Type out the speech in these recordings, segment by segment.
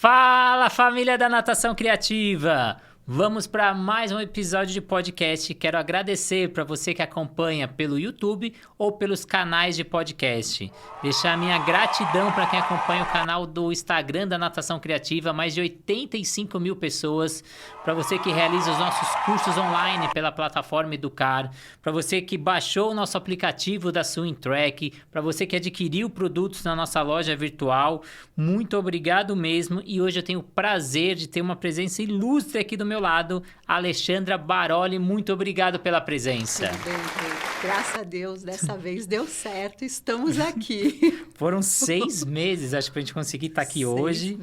Fala, família da Natação Criativa! Vamos para mais um episódio de podcast. Quero agradecer para você que acompanha pelo YouTube ou pelos canais de podcast. Deixar minha gratidão para quem acompanha o canal do Instagram da Natação Criativa, mais de 85 mil pessoas. Para você que realiza os nossos cursos online pela plataforma Educar. Para você que baixou o nosso aplicativo da Swim Track. Para você que adquiriu produtos na nossa loja virtual. Muito obrigado mesmo. E hoje eu tenho o prazer de ter uma presença ilustre aqui do meu lado, Alexandra Baroli, muito obrigado pela presença. Tudo bem, gente. Graças a Deus, dessa vez deu certo, estamos aqui. Foram 6 meses, acho que pra gente conseguir estar aqui hoje.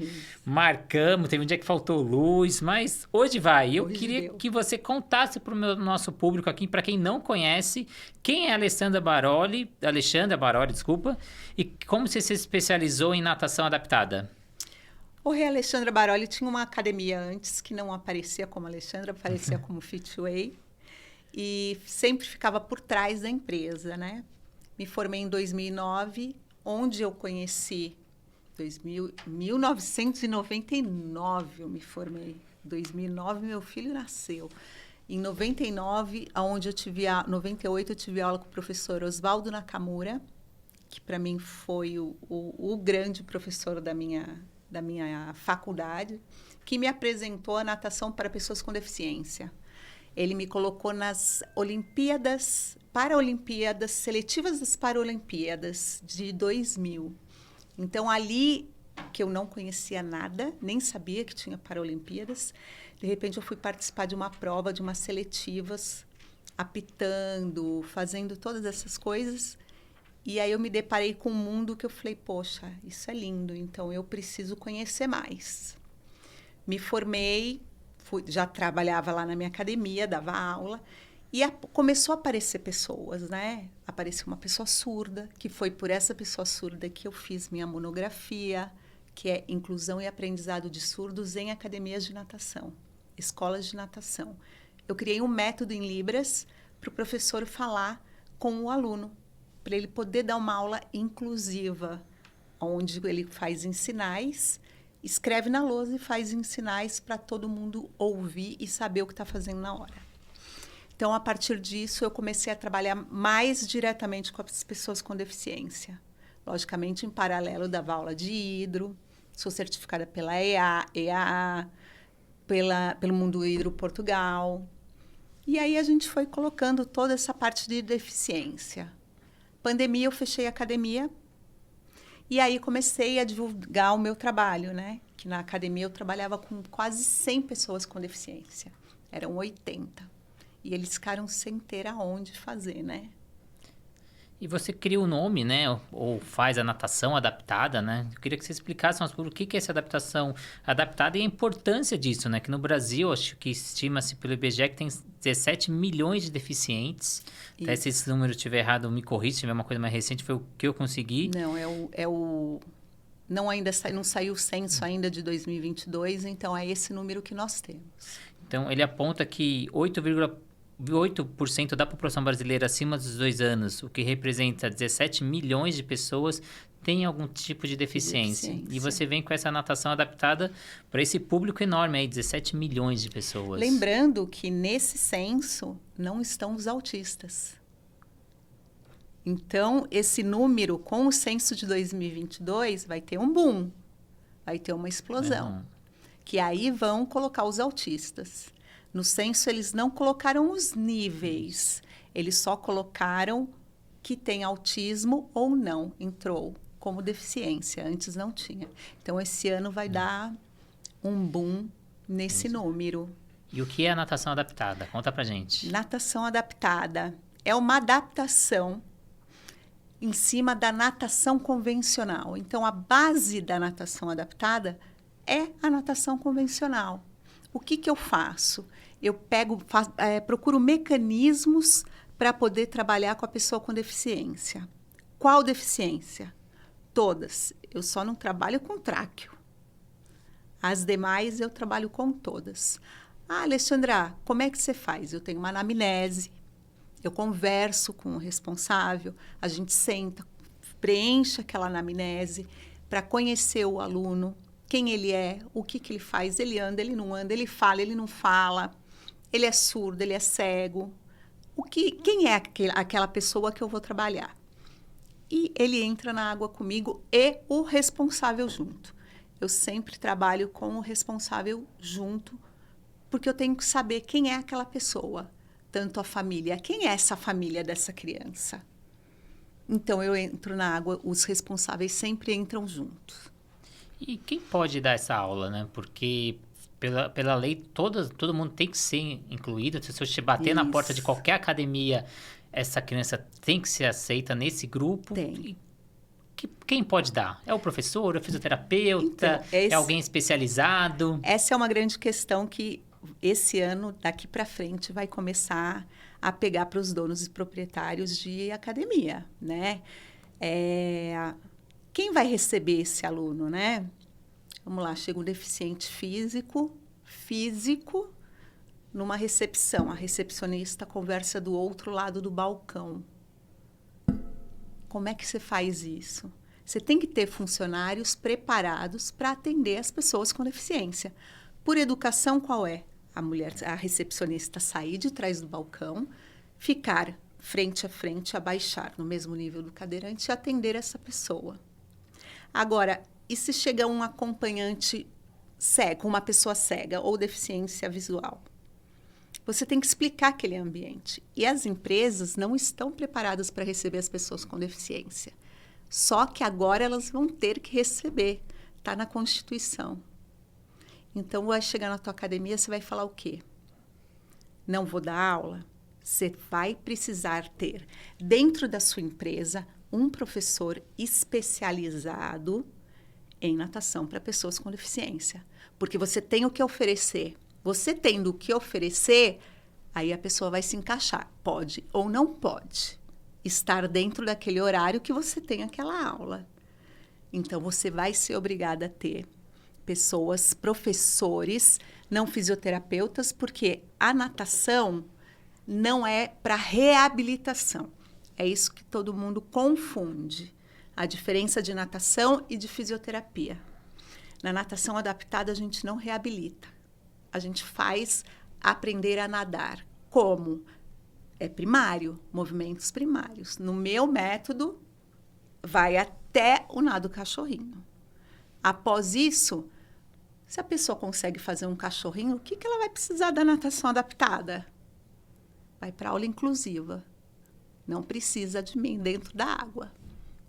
Marcamos, teve um dia que faltou luz, mas hoje vai. Eu queria que você contasse para o nosso público aqui, para quem não conhece, quem é Alexandra Baroli, e como você se especializou em natação adaptada. O Rei Alexandra Baroli tinha uma academia antes que não aparecia como Alexandra, aparecia como Fitway. E sempre ficava por trás da empresa, né? Me formei em 2009, onde eu conheci... 1999 eu me formei. Em 2009 meu filho nasceu. Em 99, 98 eu tive aula com o professor Oswaldo Nakamura, que para mim foi o grande professor da minha faculdade, que me apresentou a natação para pessoas com deficiência. Ele me colocou nas Paralimpíadas, seletivas das Paralimpíadas de 2000. Então, ali, que eu não conhecia nada, nem sabia que tinha Paralimpíadas, de repente eu fui participar de uma prova, de umas seletivas, apitando, fazendo todas essas coisas. E aí eu me deparei com um mundo que eu falei, poxa, isso é lindo, então eu preciso conhecer mais. Me formei, já trabalhava lá na minha academia, dava aula, e começou a aparecer pessoas, né? Apareceu uma pessoa surda, que foi por essa pessoa surda que eu fiz minha monografia, que é Inclusão e Aprendizado de Surdos em Academias de Natação, Escolas de Natação. Eu criei um método em Libras para o professor falar com o aluno, para ele poder dar uma aula inclusiva, onde ele faz em sinais, escreve na lousa e faz em sinais para todo mundo ouvir e saber o que está fazendo na hora. Então, a partir disso, eu comecei a trabalhar mais diretamente com as pessoas com deficiência. Logicamente, em paralelo, dava aula de hidro, sou certificada pela EAA, pelo Mundo Hidro Portugal. E aí a gente foi colocando toda essa parte de deficiência. Pandemia, eu fechei a academia e aí comecei a divulgar o meu trabalho, né? Que na academia eu trabalhava com quase 100 pessoas com deficiência. Eram 80. E eles ficaram sem ter aonde fazer, né? E você cria o nome, né? Ou faz a natação adaptada, né? Eu queria que você explicasse mais o que é essa adaptação adaptada e a importância disso, né? Que no Brasil, acho que estima-se pelo IBGE que tem 17 milhões de deficientes. Até se esse número estiver errado, me corrija, se tiver uma coisa mais recente, foi o que eu consegui. Não, não saiu o censo ainda de 2022, então é esse número que nós temos. Então, ele aponta que 8% da população brasileira acima dos 2 anos, o que representa 17 milhões de pessoas, tem algum tipo de deficiência. E você vem com essa natação adaptada para esse público enorme aí, 17 milhões de pessoas. Lembrando que nesse censo não estão os autistas. Então, esse número, com o censo de 2022, vai ter um boom, vai ter uma explosão. Que aí vão colocar os autistas. No censo, eles não colocaram os níveis. Eles só colocaram que tem autismo ou não. Entrou como deficiência. Antes não tinha. Então, esse ano vai dar um boom nesse número. E o que é a natação adaptada? Conta pra gente. Natação adaptada é uma adaptação em cima da natação convencional. Então, a base da natação adaptada é a natação convencional. O que eu faço? Eu procuro mecanismos para poder trabalhar com a pessoa com deficiência. Qual deficiência? Todas. Eu só não trabalho com tráqueo. As demais eu trabalho com todas. Ah, Alexandra, como é que você faz? Eu tenho uma anamnese, eu converso com o responsável, a gente senta, preenche aquela anamnese para conhecer o aluno, quem ele é, o que ele faz, ele anda, ele não anda, ele fala, ele não fala, ele é surdo, ele é cego. Quem é aquela pessoa que eu vou trabalhar? E ele entra na água comigo e o responsável junto. Eu sempre trabalho com o responsável junto, porque eu tenho que saber quem é aquela pessoa, tanto a família. Quem é essa família dessa criança? Então, eu entro na água, os responsáveis sempre entram juntos. E quem pode dar essa aula, né? Porque pela lei, todo mundo tem que ser incluído. Se você bater na porta de qualquer academia, essa criança tem que ser aceita nesse grupo. Tem. Quem pode dar? É o professor, é o fisioterapeuta, Então, é alguém especializado? Essa é uma grande questão que esse ano, daqui para frente, vai começar a pegar para os donos e proprietários de academia, né? Quem vai receber esse aluno, né? Vamos lá, chega um deficiente físico, numa recepção. A recepcionista conversa do outro lado do balcão. Como é que você faz isso? Você tem que ter funcionários preparados para atender as pessoas com deficiência. Por educação, qual é? A recepcionista sair de trás do balcão, ficar frente a frente, abaixar no mesmo nível do cadeirante e atender essa pessoa. Agora, e se chega um acompanhante cego, uma pessoa cega ou deficiência visual? Você tem que explicar aquele ambiente. E as empresas não estão preparadas para receber as pessoas com deficiência. Só que agora elas vão ter que receber. Está na Constituição. Então, vai chegar na tua academia, você vai falar o quê? Não vou dar aula? Você vai precisar ter, dentro da sua empresa, um professor especializado em natação para pessoas com deficiência. Porque você tem o que oferecer. Você tendo o que oferecer, aí a pessoa vai se encaixar. Pode ou não pode estar dentro daquele horário que você tem aquela aula. Então, você vai ser obrigada a ter pessoas, professores, não fisioterapeutas, porque a natação não é para reabilitação. É isso que todo mundo confunde. A diferença de natação e de fisioterapia. Na natação adaptada, a gente não reabilita. A gente faz aprender a nadar. Como? É primário, movimentos primários. No meu método, vai até o nado cachorrinho. Após isso, se a pessoa consegue fazer um cachorrinho, o que ela vai precisar da natação adaptada? Vai para aula inclusiva. Não precisa de mim dentro da água.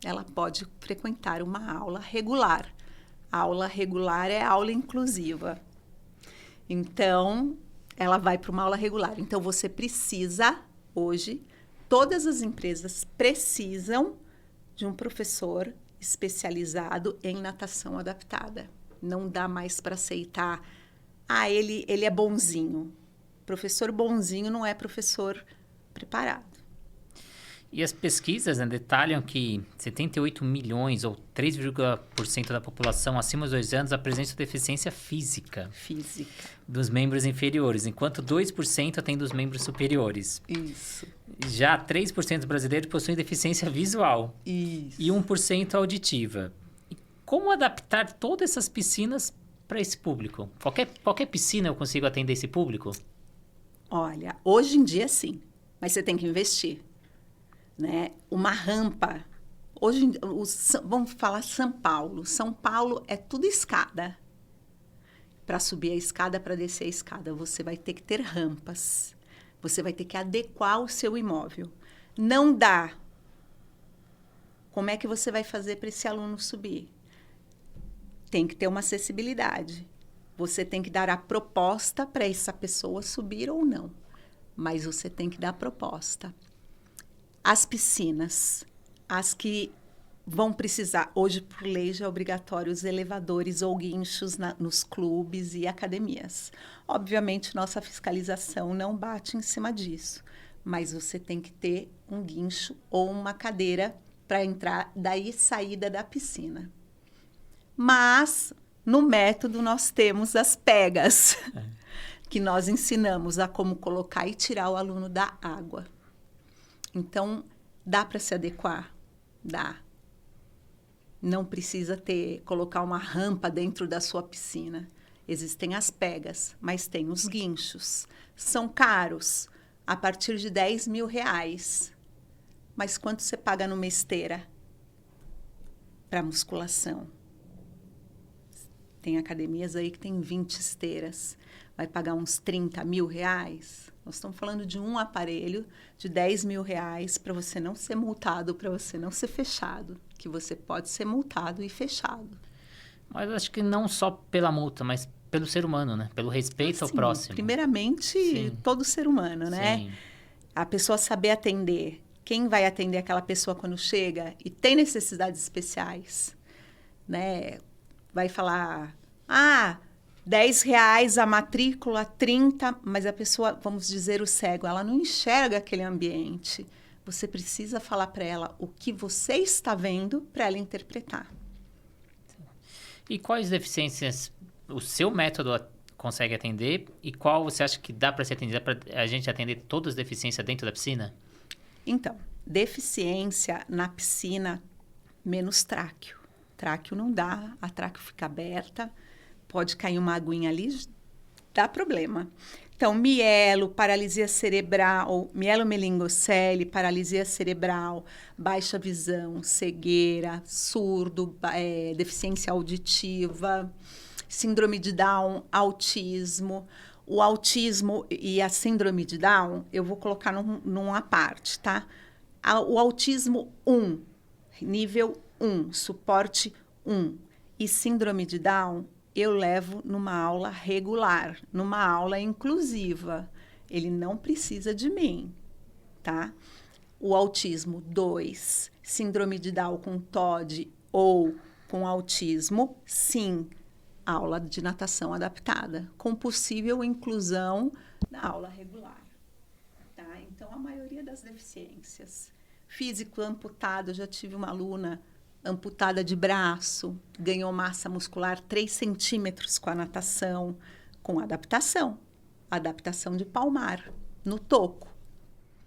Ela pode frequentar uma aula regular. A aula regular é aula inclusiva. Então, ela vai para uma aula regular. Então, você precisa, hoje, todas as empresas precisam de um professor especializado em natação adaptada. Não dá mais para aceitar, ele é bonzinho. Professor bonzinho não é professor preparado. E as pesquisas, né, detalham que 78 milhões, ou 3,% da população acima dos 2 anos, apresentam deficiência física. Dos membros inferiores, enquanto 2% tem dos membros superiores. Isso. Já 3% dos brasileiros possuem deficiência visual. Isso. E 1% auditiva. E como adaptar todas essas piscinas para esse público? Qualquer piscina eu consigo atender esse público? Olha, hoje em dia sim, mas você tem que investir. Né? Uma rampa. Hoje, vamos falar São Paulo. São Paulo é tudo escada. Para subir a escada, para descer a escada, você vai ter que ter rampas. Você vai ter que adequar o seu imóvel. Não dá. Como é que você vai fazer para esse aluno subir? Tem que ter uma acessibilidade. Você tem que dar a proposta para essa pessoa subir ou não. Mas você tem que dar a proposta. As piscinas, as que vão precisar, hoje por lei já é obrigatório os elevadores ou guinchos nos clubes e academias. Obviamente, nossa fiscalização não bate em cima disso, mas você tem que ter um guincho ou uma cadeira para entrar, daí saída da piscina. Mas, no método, nós temos as pegas, que nós ensinamos a como colocar e tirar o aluno da água. Então, dá para se adequar? Dá. Não precisa colocar uma rampa dentro da sua piscina. Existem as pegas, mas tem os guinchos. São caros, a partir de R$ 10.000. Mas quanto você paga numa esteira para musculação? Tem academias aí que tem 20 esteiras. Vai pagar uns R$ 30.000. Nós estamos falando de um aparelho de R$ 10.000 para você não ser multado, para você não ser fechado. Que você pode ser multado e fechado. Mas acho que não só pela multa, mas pelo ser humano, né? Pelo respeito ao próximo. Primeiramente, Sim. todo ser humano, né? Sim. A pessoa saber atender. Quem vai atender aquela pessoa quando chega e tem necessidades especiais, né? Vai falar, R$ 10 a matrícula, 30, mas a pessoa, vamos dizer, o cego, ela não enxerga aquele ambiente. Você precisa falar para ela o que você está vendo para ela interpretar. E quais deficiências o seu método consegue atender e qual você acha que dá para se atender, para a gente atender todas as deficiências dentro da piscina? Então, deficiência na piscina, menos tráqueo. Tráqueo não dá, a tráqueo fica aberta, pode cair uma aguinha ali, dá problema. Então, mielo, paralisia cerebral, mielomeningocele, paralisia cerebral, baixa visão, cegueira, surdo, deficiência auditiva, síndrome de Down, autismo. O autismo e a síndrome de Down, eu vou colocar numa parte, tá? O autismo 1, nível 1, suporte 1. E síndrome de Down, eu levo numa aula regular, numa aula inclusiva. Ele não precisa de mim, tá? O autismo 2, síndrome de Down com TOD ou com autismo, sim, aula de natação adaptada, com possível inclusão na aula regular. Tá? Então, a maioria das deficiências. Físico amputado, eu já tive uma aluna amputada de braço, ganhou massa muscular 3 centímetros com a natação, com adaptação. Adaptação de palmar, no toco.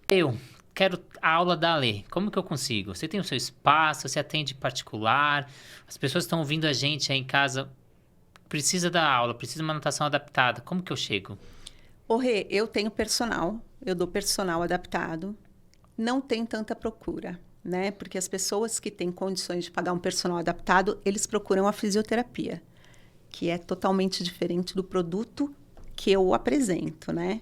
Eu quero a aula da Alê. Como que eu consigo? Você tem o seu espaço, você atende particular, as pessoas estão ouvindo a gente aí em casa, precisa da aula, precisa de uma natação adaptada. Como que eu chego? Rê, eu tenho personal, eu dou personal adaptado, não tem tanta procura. Né? Porque as pessoas que têm condições de pagar um personal adaptado, eles procuram a fisioterapia, que é totalmente diferente do produto que eu apresento, né?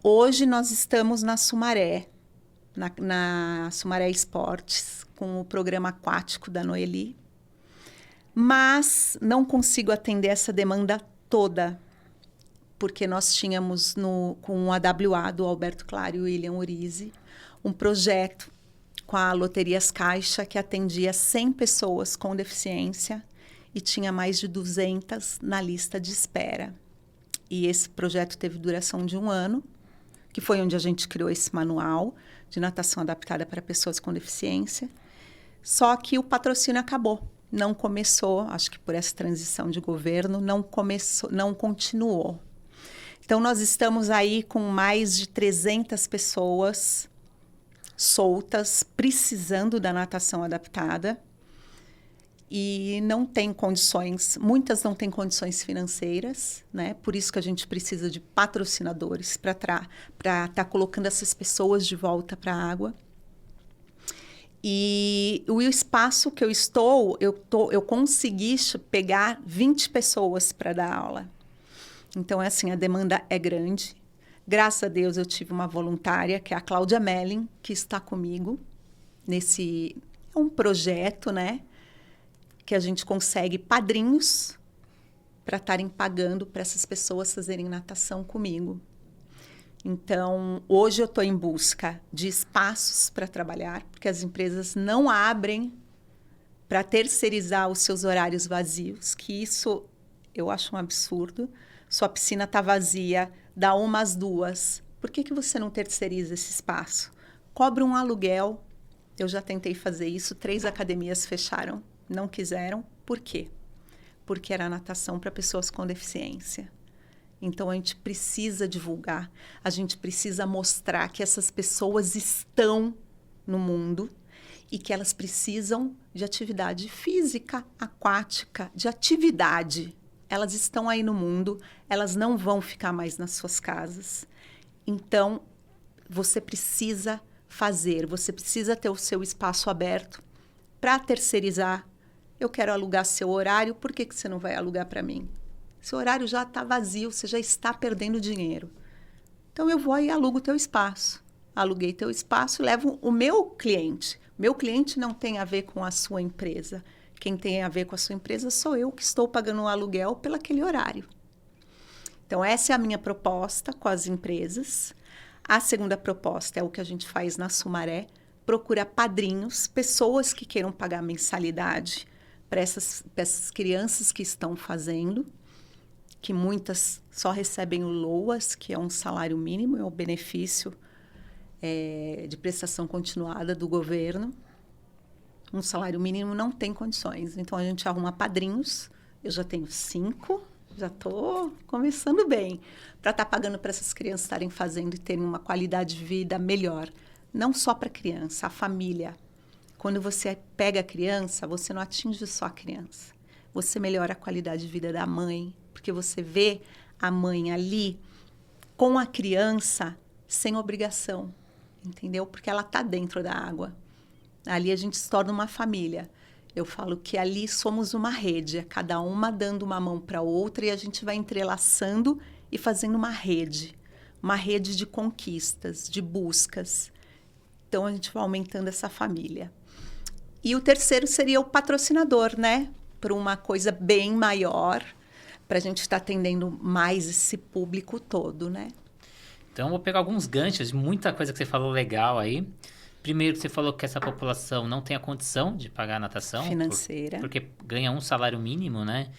Hoje nós estamos na Sumaré, na Sumaré Esportes, com o programa aquático da Noeli, mas não consigo atender essa demanda toda, porque nós tínhamos com o AWA do Alberto Claro e o William Urize, um projeto com a Loterias Caixa, que atendia 100 pessoas com deficiência e tinha mais de 200 na lista de espera. E esse projeto teve duração de 1 ano, que foi onde a gente criou esse manual de natação adaptada para pessoas com deficiência. Só que o patrocínio acabou, não começou, acho que por essa transição de governo, não continuou. Então, nós estamos aí com mais de 300 pessoas soltas, precisando da natação adaptada e não tem condições, muitas não têm condições financeiras, né? Por isso que a gente precisa de patrocinadores para estar colocando essas pessoas de volta para a água. E o espaço que eu consegui pegar 20 pessoas para dar aula. Então, assim, a demanda é grande. Graças a Deus, eu tive uma voluntária, que é a Cláudia Melling, que está comigo nesse... É um projeto, né? Que a gente consegue padrinhos para estarem pagando para essas pessoas fazerem natação comigo. Então, hoje eu estou em busca de espaços para trabalhar, porque as empresas não abrem para terceirizar os seus horários vazios, que isso eu acho um absurdo. Sua piscina está vazia, dá 1 às 2. Por que você não terceiriza esse espaço? Cobra um aluguel. Eu já tentei fazer isso, 3 academias fecharam, não quiseram. Por quê? Porque era natação para pessoas com deficiência. Então, a gente precisa divulgar, a gente precisa mostrar que essas pessoas estão no mundo e que elas precisam de atividade física, aquática, de atividade. Elas estão aí no mundo, elas não vão ficar mais nas suas casas. Então, você precisa fazer, você precisa ter o seu espaço aberto para terceirizar. Eu quero alugar seu horário, por que você não vai alugar para mim? Seu horário já está vazio, você já está perdendo dinheiro. Então, eu vou e alugo o teu espaço. Aluguei teu espaço, levo o meu cliente. Meu cliente não tem a ver com a sua empresa. Quem tem a ver com a sua empresa sou eu, que estou pagando um aluguel pelo aquele horário. Então, essa é a minha proposta com as empresas. A segunda proposta é o que a gente faz na Sumaré, procurar padrinhos, pessoas que queiram pagar mensalidade para essas crianças que estão fazendo, que muitas só recebem o LOAS, que é um salário mínimo, é o benefício de prestação continuada do governo. Um salário mínimo não tem condições. Então, a gente arruma padrinhos. Eu já tenho 5, já estou começando bem, para estar pagando para essas crianças estarem fazendo e terem uma qualidade de vida melhor. Não só para a criança, a família. Quando você pega a criança, você não atinge só a criança. Você melhora a qualidade de vida da mãe, porque você vê a mãe ali com a criança sem obrigação, entendeu? Porque ela está dentro da água. Ali a gente se torna uma família. Eu falo que ali somos uma rede, cada uma dando uma mão para a outra e a gente vai entrelaçando e fazendo uma rede de conquistas, de buscas. Então, a gente vai aumentando essa família. E o terceiro seria o patrocinador, né? Para uma coisa bem maior, para a gente estar atendendo mais esse público todo, né? Então, eu vou pegar alguns ganchos de muita coisa que você falou legal aí. Primeiro, você falou que essa população não tem a condição de pagar a natação. Financeira. Porque ganha um salário mínimo, né?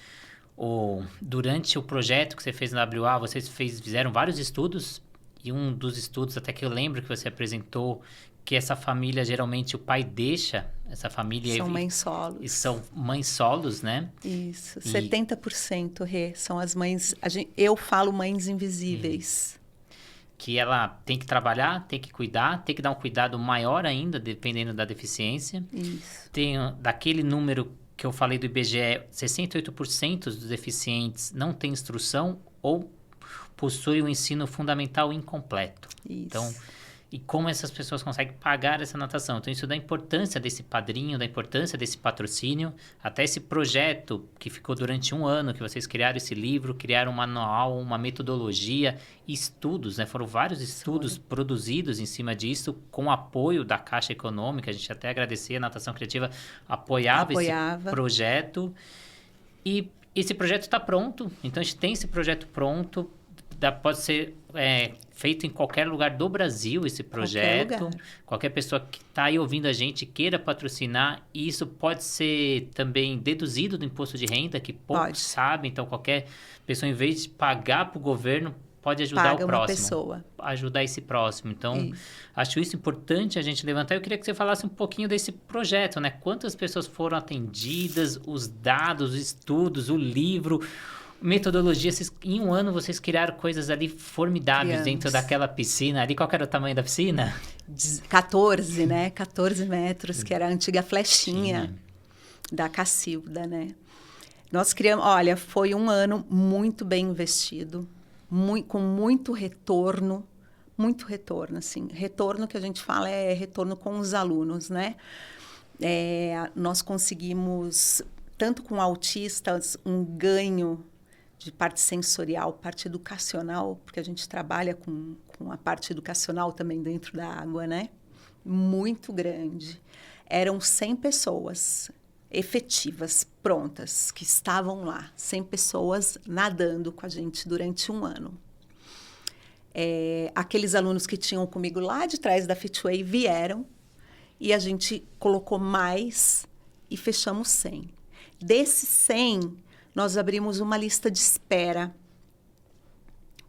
Durante o projeto que você fez na WA, vocês fizeram vários estudos. E um dos estudos, até que eu lembro que você apresentou, que essa família, geralmente, o pai deixa essa família... São mães solos. E são mães solos, né? Isso. 70%, são as mães... eu falo mães invisíveis. Que ela tem que trabalhar, tem que cuidar, tem que dar um cuidado maior ainda, dependendo da deficiência. Isso. Tem daquele número que eu falei do IBGE, 68% dos deficientes não têm instrução ou possuem o ensino fundamental incompleto. Isso. Então, e como essas pessoas conseguem pagar essa natação? Então, isso dá importância desse padrinho, da importância desse patrocínio, até esse projeto que ficou durante 1 ano, que vocês criaram esse livro, criaram um manual, uma metodologia, estudos, né? Foram vários estudos produzidos em cima disso, com apoio da Caixa Econômica. A gente até agradecia, a Natação Criativa apoiava esse projeto. E esse projeto está pronto, então a gente tem esse projeto pronto. Pode ser feito em qualquer lugar do Brasil, esse projeto. Qualquer pessoa que está aí ouvindo a gente queira patrocinar. E isso pode ser também deduzido do imposto de renda, que poucos sabem. Então, qualquer pessoa, em vez de pagar para o governo, pode ajudar o próximo. Uma pessoa. Ajudar esse próximo. Então, acho isso importante a gente levantar. Eu queria que você falasse um pouquinho desse projeto, né? Quantas pessoas foram atendidas, os dados, os estudos, o livro... Metodologia, em 1 ano vocês criaram coisas ali formidáveis dentro daquela piscina ali. Qual que era o tamanho da piscina? 14, né? 14 metros, que era a antiga flechinha da Cacilda, né? Nós criamos, olha, foi 1 ano muito bem investido, com muito retorno, assim. Retorno que a gente fala é retorno com os alunos, né? Nós conseguimos, tanto com autistas, um ganho de parte sensorial, parte educacional, porque a gente trabalha com a parte educacional também dentro da água, né? Muito grande. Eram 100 pessoas efetivas, prontas, que estavam lá. 100 pessoas nadando com a gente durante 1 ano. Aqueles alunos que tinham comigo lá de trás da Fitway vieram e a gente colocou mais e fechamos 100. Desses 100... nós abrimos uma lista de espera,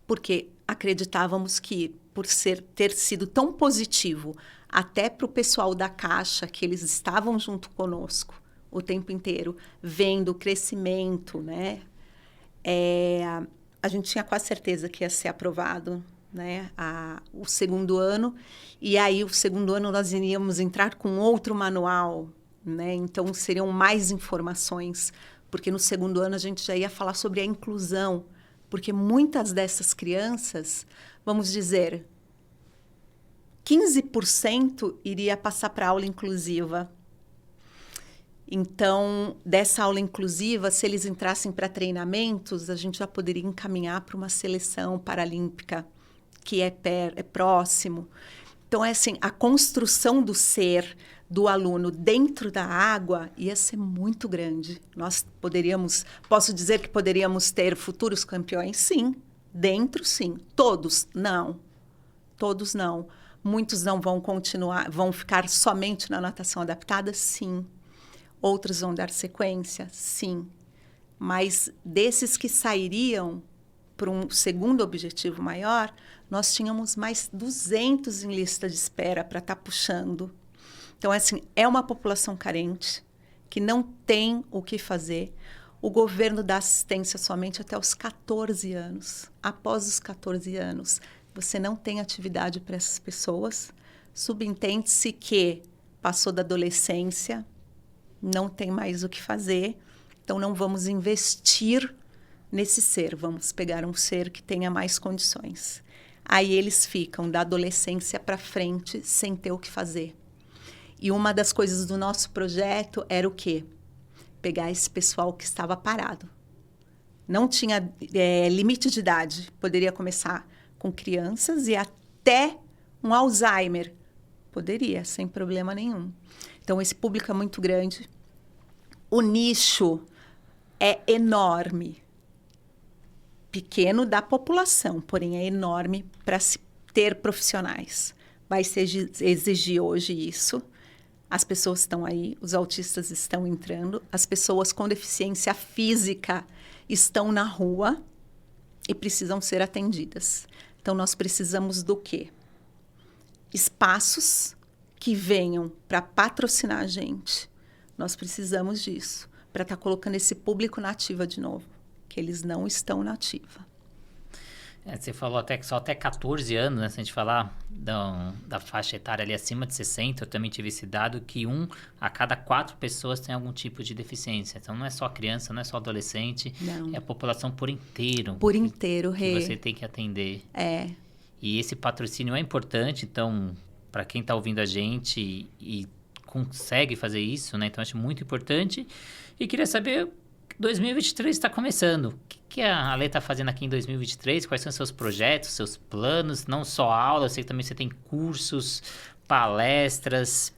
porque acreditávamos que, por ter sido tão positivo, até para o pessoal da Caixa, que eles estavam junto conosco o tempo inteiro, vendo o crescimento, né? A gente tinha quase certeza que ia ser aprovado. né, o segundo ano, e aí o segundo ano nós iríamos entrar com outro manual, né, então seriam mais informações, porque no segundo ano a gente já ia falar sobre a inclusão, porque muitas dessas crianças, vamos dizer, 15% iria passar para aula inclusiva. Então, dessa aula inclusiva, se eles entrassem para treinamentos, a gente já poderia encaminhar para uma seleção paralímpica que é próximo. Então, é assim, a construção do ser do aluno dentro da água ia ser muito grande. Nós posso dizer que poderíamos ter futuros campeões? Sim. Dentro, sim. Todos? Não. Todos não. Muitos não vão ficar somente na natação adaptada? Sim. Outros vão dar sequência? Sim. Mas desses que sairiam para um segundo objetivo maior, nós tínhamos mais 200 em lista de espera para estar puxando. Então, assim, é uma população carente, que não tem o que fazer. O governo dá assistência somente até os 14 anos. Após os 14 anos, você não tem atividade para essas pessoas. Subentende-se que passou da adolescência, não tem mais o que fazer, então não vamos investir nesse ser, vamos pegar um ser que tenha mais condições. Aí eles ficam da adolescência para frente sem ter o que fazer. E uma das coisas do nosso projeto era o quê? Pegar esse pessoal que estava parado. Não tinha limite de idade, poderia começar com crianças e até um Alzheimer. Poderia, sem problema nenhum. Então, esse público é muito grande. O nicho é enorme. Pequeno da população, porém é enorme para se ter profissionais. Vai se exigir hoje isso. As pessoas estão aí, os autistas estão entrando, as pessoas com deficiência física estão na rua e precisam ser atendidas. Então, nós precisamos do quê? Espaços que venham para patrocinar a gente. Nós precisamos disso, para estar colocando esse público na ativa de novo, que eles não estão na ativa. Você falou até que só até 14 anos, né? Se a gente falar da faixa etária ali acima de 60, eu também tive esse dado que 1 a cada 4 pessoas tem algum tipo de deficiência. Então, não é só criança, não é só adolescente, não. É a população por inteiro. Por inteiro, que você tem que atender. E esse patrocínio é importante, então, para quem está ouvindo a gente e consegue fazer isso, né? Então, acho muito importante. E queria saber, 2023 está começando. O que a Ale está fazendo aqui em 2023? Quais são seus projetos, seus planos? Não só aula, eu sei que também você tem cursos, palestras.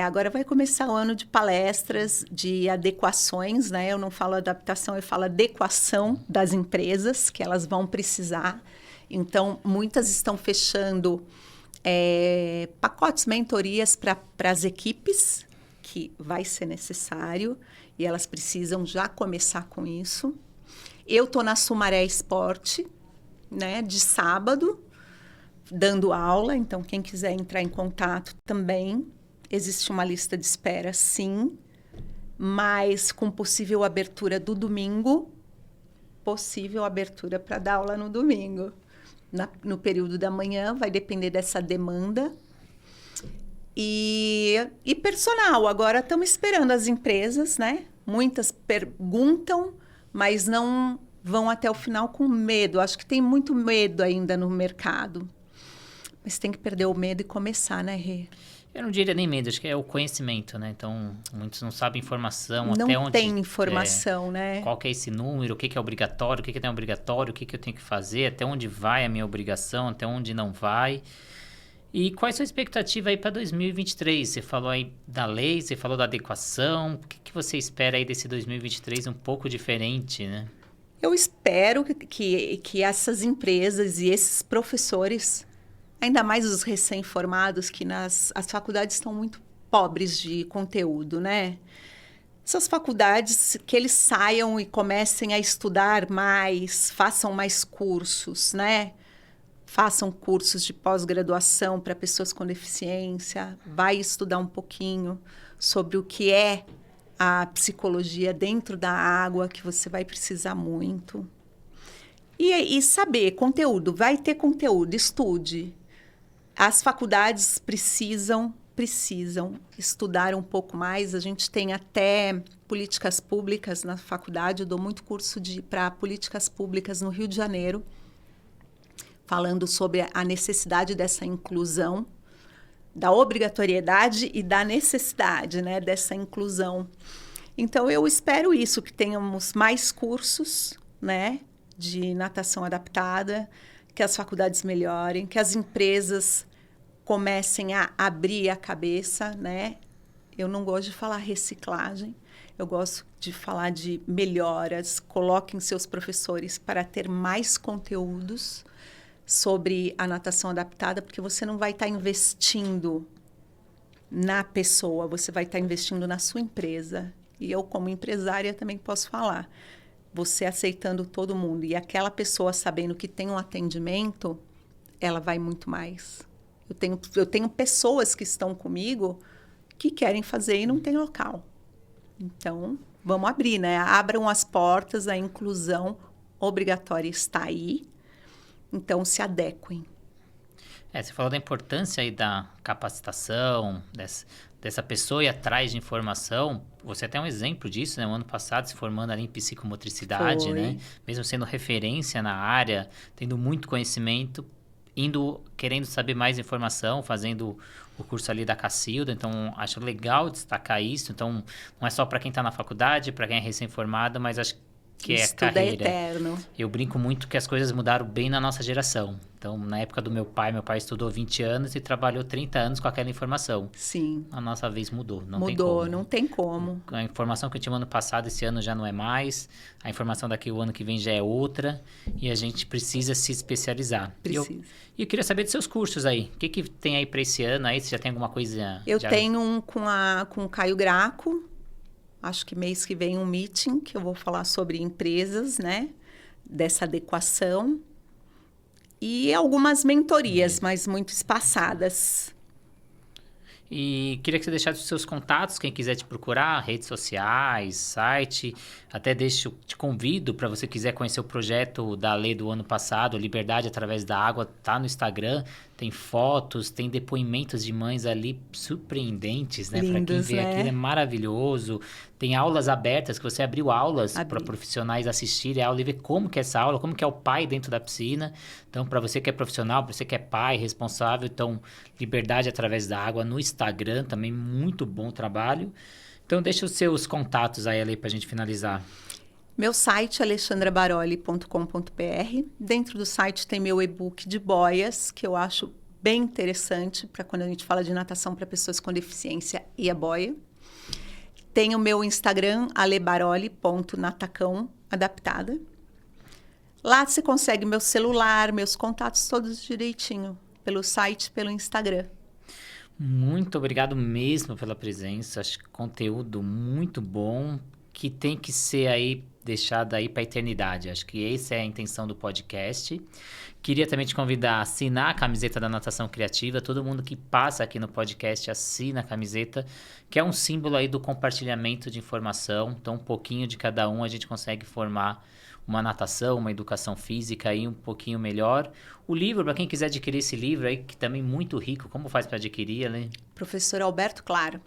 Agora vai começar o ano de palestras, de adequações, né? Eu não falo adaptação, eu falo adequação das empresas, que elas vão precisar. Então, muitas estão fechando pacotes, mentorias para as equipes, que vai ser necessário, e elas precisam já começar com isso. Eu estou na Sumaré Esporte, né, de sábado, dando aula, então quem quiser entrar em contato também. Existe uma lista de espera, sim, mas com possível abertura do domingo, possível abertura para dar aula no domingo. No período da manhã, vai depender dessa demanda. E personal, agora estamos esperando as empresas, né? Muitas perguntam, mas não vão até o final com medo. Acho que tem muito medo ainda no mercado. Mas tem que perder o medo e começar, né, Rê? Eu não diria nem medo, acho que é o conhecimento, né? Então, muitos não sabem informação, não até onde... Não tem informação, né? Qual que é esse número, o que é obrigatório, o que não é obrigatório, o que eu tenho que fazer, até onde vai a minha obrigação, até onde não vai. E qual é a sua expectativa aí para 2023? Você falou aí da lei, você falou da adequação. O que você espera aí desse 2023 um pouco diferente, né? Eu espero que essas empresas e esses professores, ainda mais os recém-formados, que as faculdades estão muito pobres de conteúdo, né? Essas faculdades, que eles saiam e comecem a estudar mais, façam mais cursos, né? Façam cursos de pós-graduação para pessoas com deficiência, vai estudar um pouquinho sobre o que é a psicologia dentro da água, que você vai precisar muito. E saber, conteúdo, vai ter conteúdo, estude. As faculdades precisam estudar um pouco mais. A gente tem até políticas públicas na faculdade. Eu dou muito curso para políticas públicas no Rio de Janeiro, falando sobre a necessidade dessa inclusão, da obrigatoriedade e da necessidade, né, dessa inclusão. Então, eu espero isso, que tenhamos mais cursos, né, de natação adaptada, que as faculdades melhorem, que as empresas comecem a abrir a cabeça, né? Eu não gosto de falar reciclagem, eu gosto de falar de melhoras. Coloquem seus professores para ter mais conteúdos sobre a natação adaptada, porque você não vai estar investindo na pessoa, você vai estar investindo na sua empresa. E eu, como empresária, também posso falar. Você aceitando todo mundo e aquela pessoa sabendo que tem um atendimento, ela vai muito mais. Eu tenho pessoas que estão comigo que querem fazer e não tem local. Então, vamos abrir, né? Abram as portas, a inclusão obrigatória está aí. Então, se adequem. Você falou da importância aí da capacitação, dessa pessoa ir atrás de informação. Você tem um exemplo disso, né? O ano passado, se formando ali em psicomotricidade, Foi. né? Mesmo sendo referência na área, tendo muito conhecimento, querendo saber mais informação, fazendo o curso ali da Cacilda. Então, acho legal destacar isso. Então, não é só para quem está na faculdade, para quem é recém-formado, mas acho que é carreira. É eterno. Eu brinco muito que as coisas mudaram bem na nossa geração. Então, na época do meu pai estudou 20 anos e trabalhou 30 anos com aquela informação. Sim. A nossa vez mudou, Não tem como. A informação que eu tinha no ano passado, esse ano já não é mais. A informação daqui o ano que vem já é outra. E a gente precisa se especializar. Precisa. E eu queria saber dos seus cursos aí. O que tem aí para esse ano aí? Você já tem alguma coisa? Eu tenho um com o Caio Graco. Acho que mês que vem um meeting que eu vou falar sobre empresas, né? Dessa adequação. E algumas mentorias, mas muito espaçadas. E queria que você deixasse os seus contatos, quem quiser te procurar, redes sociais, site. Até te convido para você quiser conhecer o projeto da lei do ano passado, Liberdade através da Água, tá no Instagram. Tem fotos, tem depoimentos de mães ali surpreendentes, né? Para quem vê aquilo é maravilhoso. Tem aulas abertas, que você abriu aulas para profissionais assistirem a aula e ver como que é essa aula, como que é o pai dentro da piscina. Então, para você que é profissional, para você que é pai, responsável, então, Liberdade através da Água no Instagram, também muito bom trabalho. Então, deixa os seus contatos aí, para a gente finalizar. Meu site é alexandrabaroli.com.br. Dentro do site tem meu e-book de boias, que eu acho bem interessante para quando a gente fala de natação para pessoas com deficiência e a boia. Tem o meu Instagram, alebaroli.natacão adaptada. Lá você consegue meu celular, meus contatos todos direitinho, pelo site, pelo Instagram. Muito obrigado mesmo pela presença. Acho que conteúdo muito bom, que tem que ser aí deixado aí para a eternidade. Acho que essa é a intenção do podcast. Queria também te convidar a assinar a camiseta da Natação Criativa. Todo mundo que passa aqui no podcast assina a camiseta, que é um símbolo aí do compartilhamento de informação. Então, um pouquinho de cada um a gente consegue formar uma natação, uma educação física aí um pouquinho melhor. O livro, para quem quiser adquirir esse livro aí, que também é muito rico, como faz para adquirir, né? Professor Alberto Claro,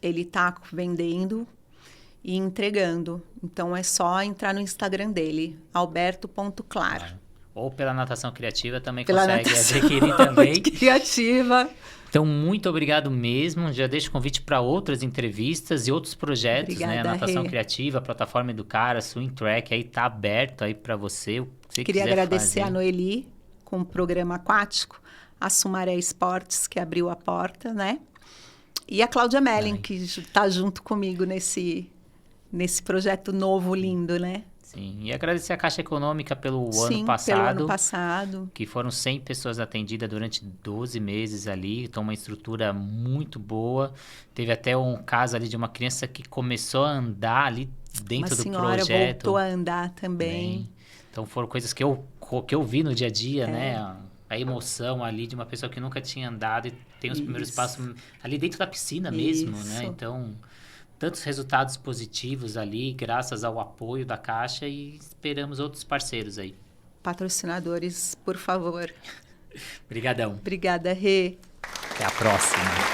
ele está vendendo e entregando. Então, é só entrar no Instagram dele, alberto.claro. Ou pela Natação Criativa também consegue adquirir também. Criativa. Então, muito obrigado mesmo. Já deixo o convite para outras entrevistas e outros projetos, Obrigada, né? A Natação Criativa, a Plataforma Educar, a Swim Track, aí tá aberto aí para você. Queria agradecer a Noeli com o programa aquático, a Sumaré Esportes, que abriu a porta, né? E a Cláudia Melling, que está junto comigo nesse projeto novo, lindo, né? Sim, e agradecer a Caixa Econômica pelo ano passado, que foram 100 pessoas atendidas durante 12 meses ali, então uma estrutura muito boa. Teve até um caso ali de uma criança que começou a andar ali dentro do projeto. Uma senhora voltou a andar também. Então foram coisas que eu vi no dia a dia, né? A emoção ali de uma pessoa que nunca tinha andado e tem os primeiros passos ali dentro da piscina mesmo, né? Então, tantos resultados positivos ali, graças ao apoio da Caixa, e esperamos outros parceiros aí. patrocinadores, por favor. Obrigadão. Obrigada, Rê. Até a próxima.